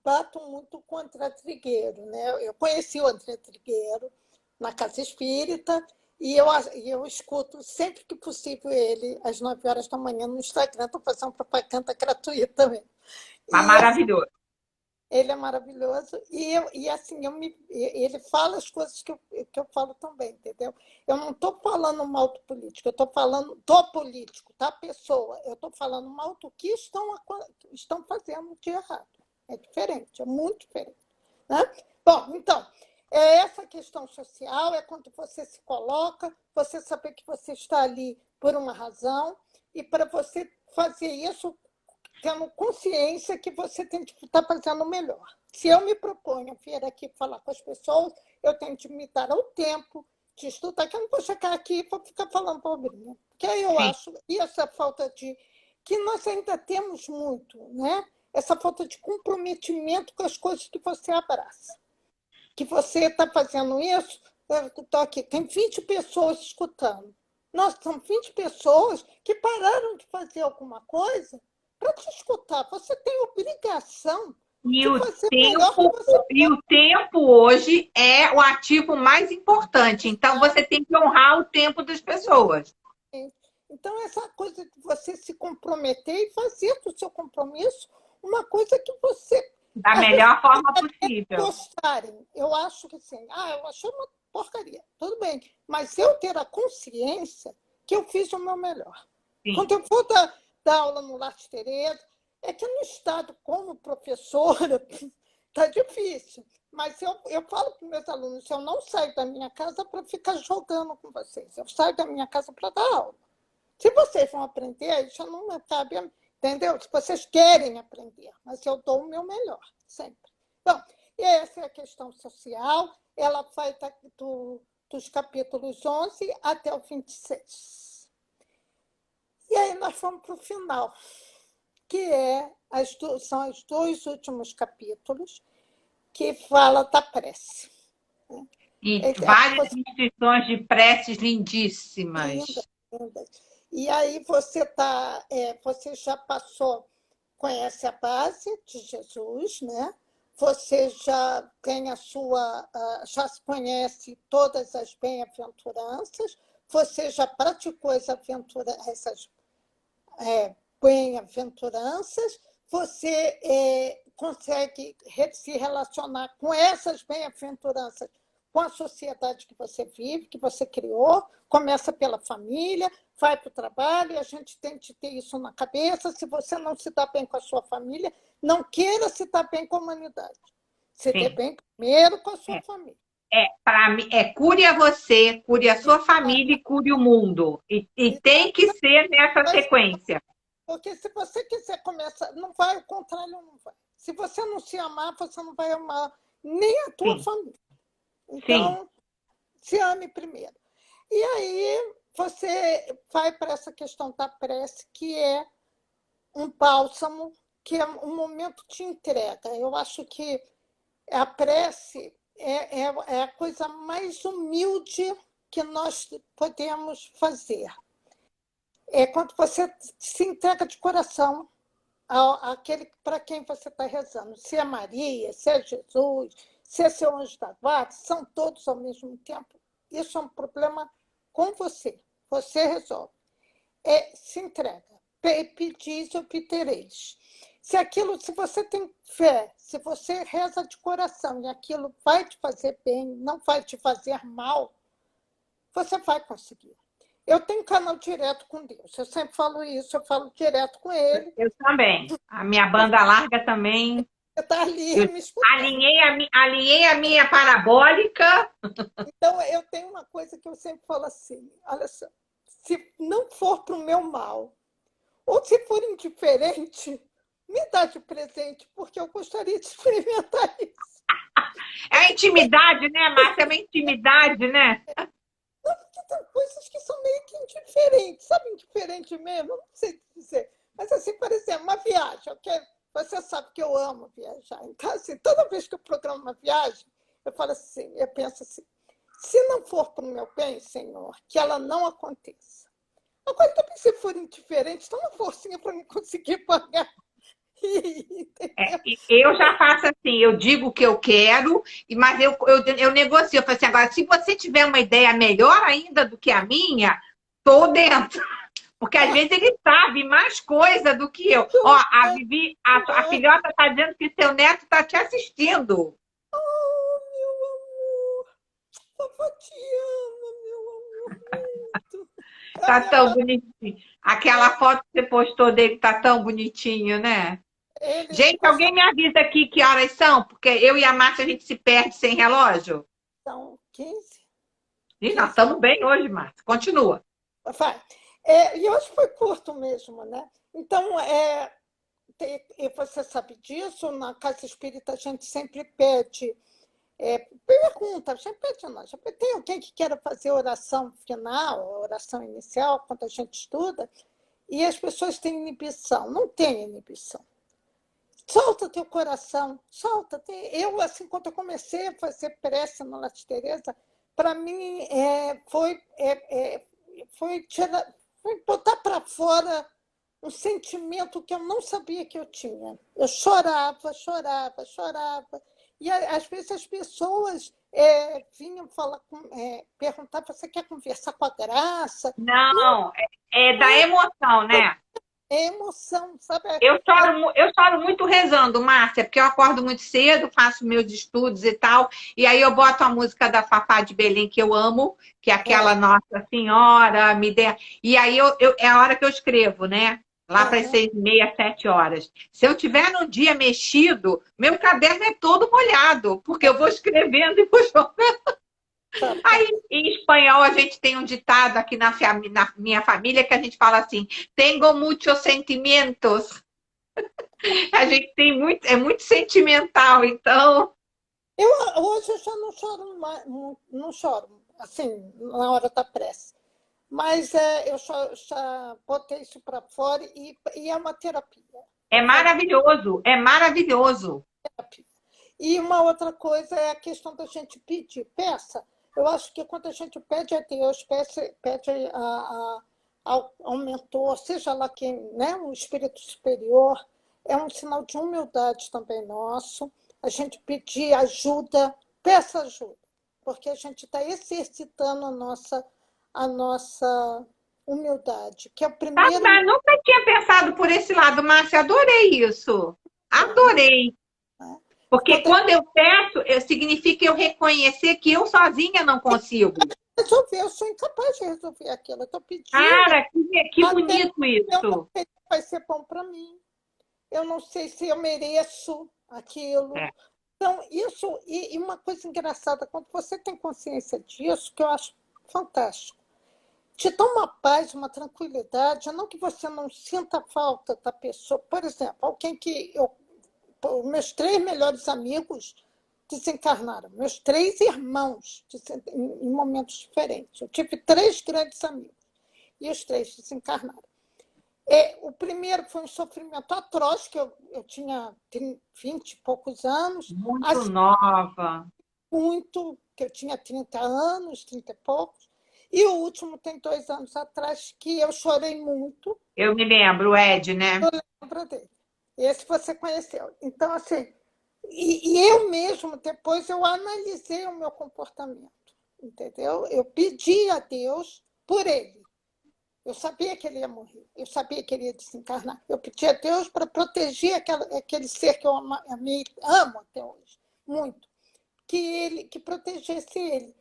bato muito contra Trigueiro. Né? Eu conheci o André Trigueiro na Casa Espírita e eu escuto sempre que possível ele às 9h da manhã no Instagram. Estou fazendo propaganda gratuita também. Maravilhoso. Ele é maravilhoso e assim, ele fala as coisas que eu falo também, entendeu? Eu não estou falando mal do político, eu estou falando do político, da pessoa. Eu estou falando mal do que estão fazendo de errado. É diferente, é muito diferente. Né? Bom, então, essa questão social é quando você se coloca, você saber que você está ali por uma razão, e para você fazer isso, tendo consciência que você tem que estar fazendo o melhor. Se eu me proponho vir aqui falar com as pessoas, eu tenho que me dar o tempo de estudar, que eu não vou chegar aqui e vou ficar falando bobrinha. Porque aí eu acho, e essa falta de... que nós ainda temos muito, né? Essa falta de comprometimento com as coisas que você abraça. Que você está fazendo isso, eu estou aqui, tem 20 pessoas escutando. Nossa, são 20 pessoas que pararam de fazer alguma coisa para te escutar. Você tem obrigação E de o fazer melhor que tempo, você e o tempo hoje é o ativo mais importante. Então, você tem que honrar o tempo das pessoas. tem. Então, essa coisa de você se comprometer e fazer do seu compromisso uma coisa que você. Da As pessoas melhor forma possível. gostarem. Eu acho que assim, eu achei uma porcaria. Tudo bem. Mas eu ter a consciência que eu fiz o meu melhor. Sim. Quando eu for dar aula no Lattes Tereza, é que no estado como professora está difícil. Mas eu falo para os meus alunos, eu não saio da minha casa para ficar jogando com vocês. Eu saio da minha casa para dar aula. Se vocês vão aprender, aí já não cabe, entendeu? Se vocês querem aprender, mas eu dou o meu melhor, sempre. Bom, e essa é a questão social, ela vai dos capítulos 11 até o 26. E aí nós vamos para o final, que são os 2 últimos capítulos, que fala da prece. E várias instituições de preces lindíssimas. Linda. E aí você já conhece a base de Jesus, né? Você já tem já se conhece todas as bem-aventuranças, você já praticou essas bem-aventuranças, você consegue se relacionar com essas bem-aventuranças com a sociedade que você vive, que você criou, começa pela família, vai para o trabalho, e a gente tem que ter isso na cabeça. Se você não se dá bem com a sua família, não queira se dar bem com a humanidade. Se dê bem primeiro com a sua família. Para mim, cure a você, cure a sua família e cure o mundo. E tem que ser nessa sequência. Porque se você quiser começar, não vai, o contrário não vai. Se você não se amar, você não vai amar nem a tua família. Então, se ame primeiro. E aí você vai para essa questão da prece, que é um bálsamo, que é um momento de entrega. Eu acho que a prece é a coisa mais humilde que nós podemos fazer. É quando você se entrega de coração àquele para quem você está rezando. Se é Maria, se é Jesus, se é seu anjo da guarda, são todos ao mesmo tempo. Isso é um problema com você. Você resolve. Se entrega. Pedis, obtereis. Se você tem fé, se você reza de coração e aquilo vai te fazer bem, não vai te fazer mal, você vai conseguir. Eu tenho canal direto com Deus. Eu sempre falo isso, eu falo direto com ele. Eu também. A minha banda larga também. Você está ali me escutando. Alinhei a minha parabólica. Então, eu tenho uma coisa que eu sempre falo assim, olha só, se não for para o meu mal, ou se for indiferente, me dá de presente, porque eu gostaria de experimentar isso. É a intimidade, né, Márcia? É uma intimidade, né? Não, porque tem coisas que são meio que indiferentes, sabe, indiferente mesmo? Eu não sei dizer. Mas, assim, por exemplo, uma viagem, você sabe que eu amo viajar. Então, assim, toda vez que eu programo uma viagem, eu falo assim, eu penso assim, se não for para o meu bem, Senhor, que ela não aconteça. Agora, também, se for indiferente, dá uma forcinha para me conseguir pagar. Eu já faço assim, eu digo o que eu quero, mas eu negocio. Eu falo assim, agora, se você tiver uma ideia melhor ainda do que a minha, tô dentro. Porque às vezes ele sabe mais coisa do que eu. Ó, a Vivi, a filhota está dizendo que seu neto está te assistindo. Oh, meu amor! Vovó te ama, meu amor, muito. Tá tão bonitinho. Aquela foto que você postou dele tá tão bonitinho, né? Gente, alguém me avisa aqui que horas são? Porque eu e a Márcia, a gente se perde sem relógio. São 15. E nós estamos bem hoje, Márcia. Continua. Vai. E hoje foi curto mesmo, né? Então, e você sabe disso, na Casa Espírita a gente sempre pede, pergunta, sempre pede a nós. Tem alguém que queira fazer oração final, oração inicial, quando a gente estuda? E as pessoas têm inibição. Não tem inibição. Solta teu coração, solta. Eu, assim, quando eu comecei a fazer prece no Lattes Tereza, para mim foi botar para fora um sentimento que eu não sabia que eu tinha. Eu chorava, chorava, chorava. E às vezes as pessoas vinham falar, perguntar: você quer conversar com a Graça? Não, Não, é não da é, emoção, né? é emoção, sabe? Eu choro muito rezando, Márcia, porque eu acordo muito cedo, faço meus estudos e tal, e aí eu boto a música da Fafá de Belém, que eu amo, que é aquela Nossa Senhora, me dê. E aí é a hora que eu escrevo, né? Lá para as Aham. 6h30, 7 horas. Se eu tiver num dia mexido, meu caderno é todo molhado, porque eu vou escrevendo e vou chorando. Tá, tá. Aí, em espanhol, a gente tem um ditado aqui na minha família que a gente fala assim: tengo muchos sentimientos. A gente tem muito, é muito sentimental, então. Eu, hoje eu já não choro mais, não choro, assim, na hora da prece. Mas eu já botei isso para fora e é uma terapia. É Eu falo maravilhoso, é maravilhoso. terapia. E uma outra coisa é a questão da gente pedir. Peça. Eu acho que quando a gente pede a Deus, pede ao mentor, seja lá quem, né, um espírito superior, é um sinal de humildade também nosso. A gente pedir ajuda, peça ajuda, porque a gente está exercitando a nossa humildade, que é o Sabe, primeiro. mas nunca tinha pensado por esse lado, Márcia. Adorei isso. Adorei. Né? Porque Quando quando eu peço, significa eu reconhecer que eu sozinha não consigo. resolver, eu sou incapaz de resolver aquilo. Eu estou pedindo, Cara, que até bonito eu não isso. sei se vai ser bom para mim. Eu não sei se eu mereço aquilo. É. Então, isso, e uma coisa engraçada, quando você tem consciência disso, que eu acho fantástico, te dá uma paz, uma tranquilidade, não que você não sinta falta da pessoa. Por exemplo, alguém que meus 3 melhores amigos desencarnaram, meus 3 irmãos, em momentos diferentes. Eu tive 3 grandes amigos e os 3 desencarnaram. O primeiro foi um sofrimento atroz, que eu tinha 20 e poucos anos, Muito assim, nova. muito, que eu tinha 30 anos, 30 e poucos, e o último tem 2 anos atrás, que eu chorei muito, Eu me lembro, o Ed, né? lembra dele. Esse você conheceu. Então, assim, e eu mesmo, depois, eu analisei o meu comportamento, entendeu? Eu pedi a Deus por ele. Eu sabia que ele ia morrer, eu sabia que ele ia desencarnar. Eu pedi a Deus para proteger aquele ser que eu amo até hoje, muito, que protegesse ele.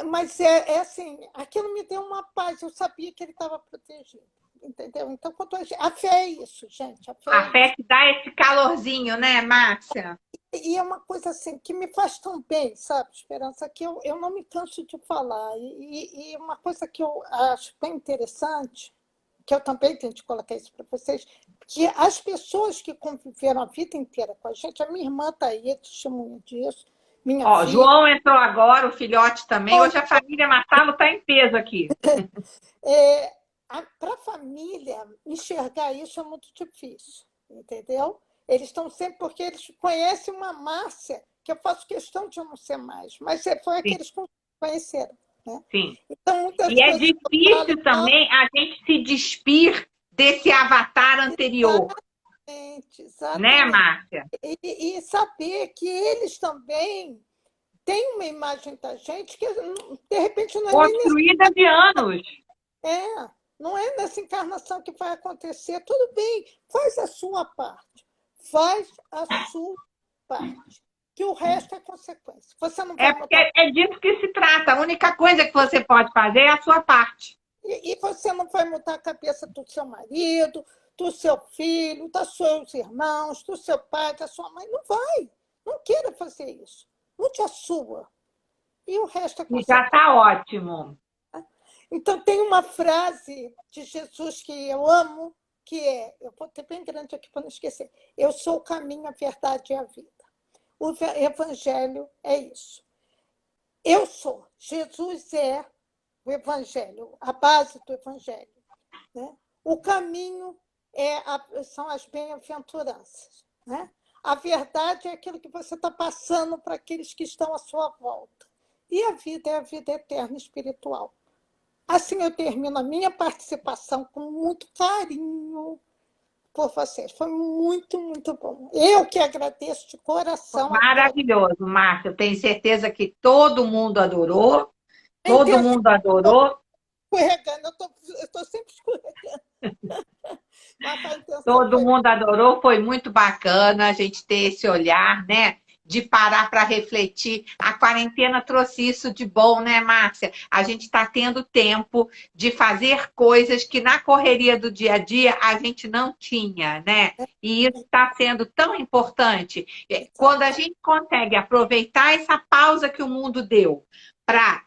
Mas assim, aquilo me deu uma paz, eu sabia que ele estava protegido, entendeu? Então, a fé é isso, gente, a fé A é fé isso. que dá esse calorzinho, né, Márcia? E é uma coisa assim que me faz tão bem, sabe, Esperança, que eu não me canso de falar. E uma coisa que eu acho bem interessante, que eu também tenho de colocar isso para vocês, que as pessoas que conviveram a vida inteira com a gente, a minha irmã está aí, é testemunha disso, minha Ó, filha. João entrou agora, o filhote também. Hoje a família Matalo está em peso aqui. Para a família, enxergar isso é muito difícil, entendeu? Eles estão sempre, porque eles conhecem uma Márcia, que eu faço questão de não ser mais, mas foi a que Sim, eles conheceram. Né? sim. Então, muitas E é coisas que eu falo, difícil também a gente se despir desse avatar anterior, exatamente, né, exatamente. Márcia? E saber que eles também têm uma imagem da gente que, de repente, não é nem Construída de anos. É, não é nessa encarnação que vai acontecer. Tudo bem, faz a sua parte. Faz a sua parte. Que o resto é consequência. Você não É vai porque mudar. é disso que se trata. A única coisa que você pode fazer é a sua parte. E você não vai mudar a cabeça do seu marido, do seu filho, dos seus irmãos, do seu pai, da sua mãe. Não vai. Não queira fazer isso. Mude a sua. E o resto é E já consequência. está ótimo. Então, tem uma frase de Jesus que eu amo, que eu vou ter bem grande aqui para não esquecer: eu sou o caminho, a verdade e a vida. O evangelho é isso. Eu sou. Jesus é o evangelho, a base do evangelho. Né? O caminho são as bem-aventuranças. Né? A verdade é aquilo que você está passando para aqueles que estão à sua volta. E a vida é a vida eterna espiritual. Assim eu termino a minha participação com muito carinho por vocês. Foi muito, muito bom. Eu que agradeço de coração a todos. Maravilhoso, Márcia. Eu tenho certeza que todo mundo adorou. Nem Todo pensa mundo que eu estou adorou. escorregando, eu estou sempre escorregando. Mas a intenção Todo foi mundo adorou, foi muito bacana a gente ter esse olhar, né? De parar para refletir. A quarentena trouxe isso de bom, né, Márcia? A gente está tendo tempo de fazer coisas que na correria do dia a dia a gente não tinha, né? E isso está sendo tão importante. Quando a exato. gente consegue aproveitar essa pausa que o mundo deu para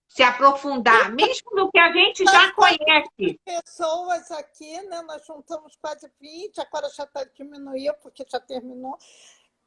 se aprofundar, mesmo no que a gente Nós já quase conhece. pessoas aqui, né? Nós juntamos quase 20, agora já está diminuindo, porque já terminou.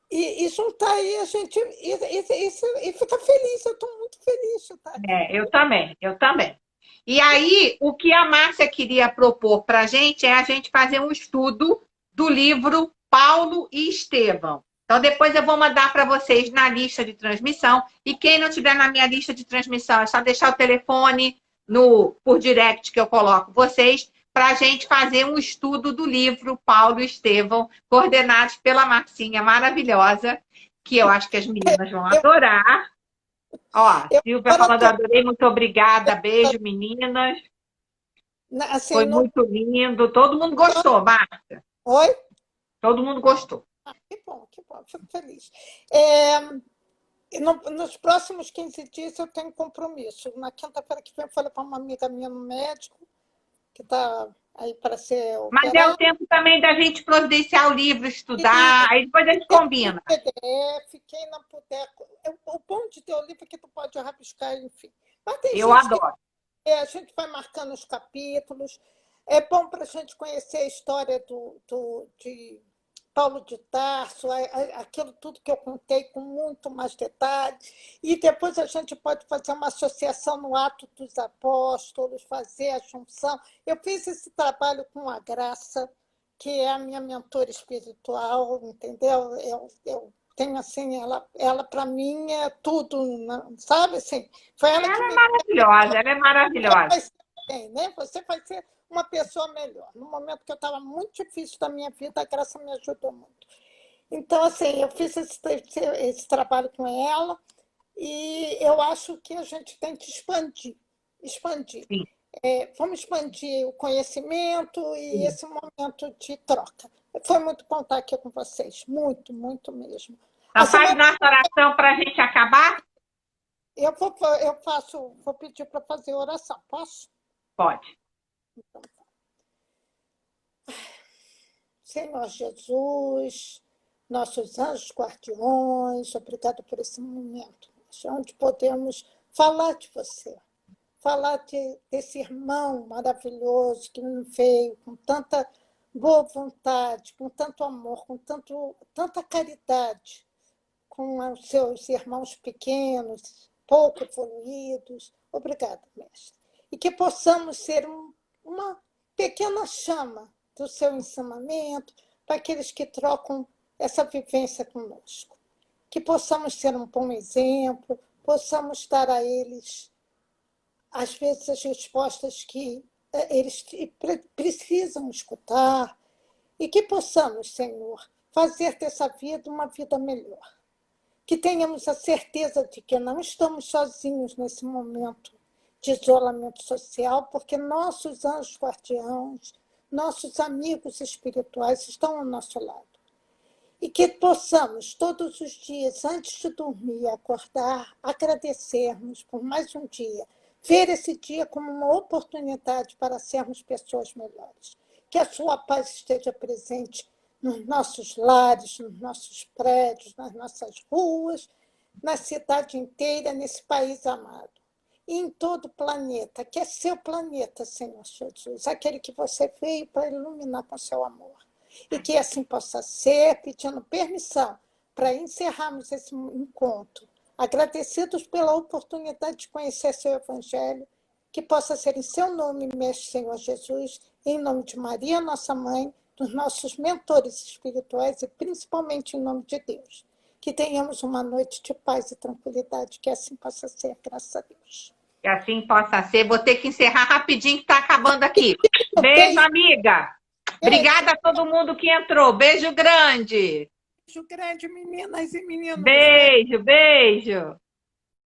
E juntar aí a gente e fica feliz. Eu estou muito feliz de estar aqui. Eu também, eu também. E aí, o que a Márcia queria propor para a gente é a gente fazer um estudo do livro Paulo e Estevão. Então, depois eu vou mandar para vocês na lista de transmissão. E quem não tiver na minha lista de transmissão, é só deixar o telefone por direct que eu coloco vocês para a gente fazer um estudo do livro Paulo e Estevão, coordenados pela Marcinha maravilhosa, que eu acho que as meninas vão Eu, adorar. Ó, eu Silvia agora falando, estou adorei, muito obrigada. Beijo, meninas. assim, Foi no... muito lindo. Todo mundo gostou, Marta. Oi? Todo mundo gostou. Que bom, fico feliz. É, nos próximos 15 dias eu tenho compromisso. Na quinta-feira que vem eu falei para uma amiga minha no médico, que está aí para ser Mas é o operada. tempo também da gente providenciar o livro, E estudar, aí depois a gente tem combina. PDF, quem não puder. O bom de ter o livro é que tu pode rabiscar, enfim. Mas tem Eu gente que adoro. a gente vai marcando os capítulos. É bom para a gente conhecer a história de Paulo de Tarso, aquilo tudo que eu contei com muito mais detalhe. E depois a gente pode fazer uma associação no Ato dos Apóstolos, fazer a junção. Eu fiz esse trabalho com a Graça, que é a minha mentora espiritual, entendeu? Eu tenho assim, ela para mim é tudo, sabe assim? Foi ela que Ela é me maravilhosa, ela é maravilhosa. vai ser bem, né? Você vai ser uma pessoa melhor. No momento que eu estava muito difícil da minha vida, a Graça me ajudou muito. Então, assim, eu fiz esse trabalho com ela e eu acho que a gente tem que expandir. Expandir. Sim, Vamos expandir o conhecimento e sim. esse momento de troca. Foi muito bom estar aqui com vocês. Muito, muito mesmo. A Então faz semana nossa oração para a gente acabar? vou pedir para fazer oração. Posso? Pode. Então, Senhor Jesus, nossos anjos guardiões, obrigado por esse momento, onde podemos falar de você, falar desse irmão maravilhoso que me veio com tanta boa vontade, com tanto amor, com tanta caridade, com os seus irmãos pequenos, pouco evoluídos. Obrigada, mestre. E que possamos ser uma pequena chama do seu ensinamento para aqueles que trocam essa vivência conosco. Que possamos ser um bom exemplo, possamos dar a eles, às vezes, as respostas que eles precisam escutar e que possamos, Senhor, fazer dessa vida uma vida melhor. Que tenhamos a certeza de que não estamos sozinhos nesse momento de isolamento social, porque nossos anjos guardiãos, nossos amigos espirituais estão ao nosso lado. E que possamos, todos os dias, antes de dormir, acordar, agradecermos por mais um dia, ver esse dia como uma oportunidade para sermos pessoas melhores. Que a sua paz esteja presente nos nossos lares, nos nossos prédios, nas nossas ruas, na cidade inteira, nesse país amado. E em todo o planeta, que é seu planeta, Senhor Jesus, aquele que você veio para iluminar com seu amor. E que assim possa ser, pedindo permissão para encerrarmos esse encontro, agradecidos pela oportunidade de conhecer seu Evangelho, que possa ser em seu nome, Mestre Senhor Jesus, em nome de Maria, nossa mãe, dos nossos mentores espirituais e principalmente em nome de Deus. Que tenhamos uma noite de paz e tranquilidade, que assim possa ser, graças a Deus. Que assim possa ser. Vou ter que encerrar rapidinho, que está acabando aqui. Beijo, amiga. Obrigada a todo mundo que entrou. Beijo grande. Beijo grande, meninas e meninos. Beijo, beijo.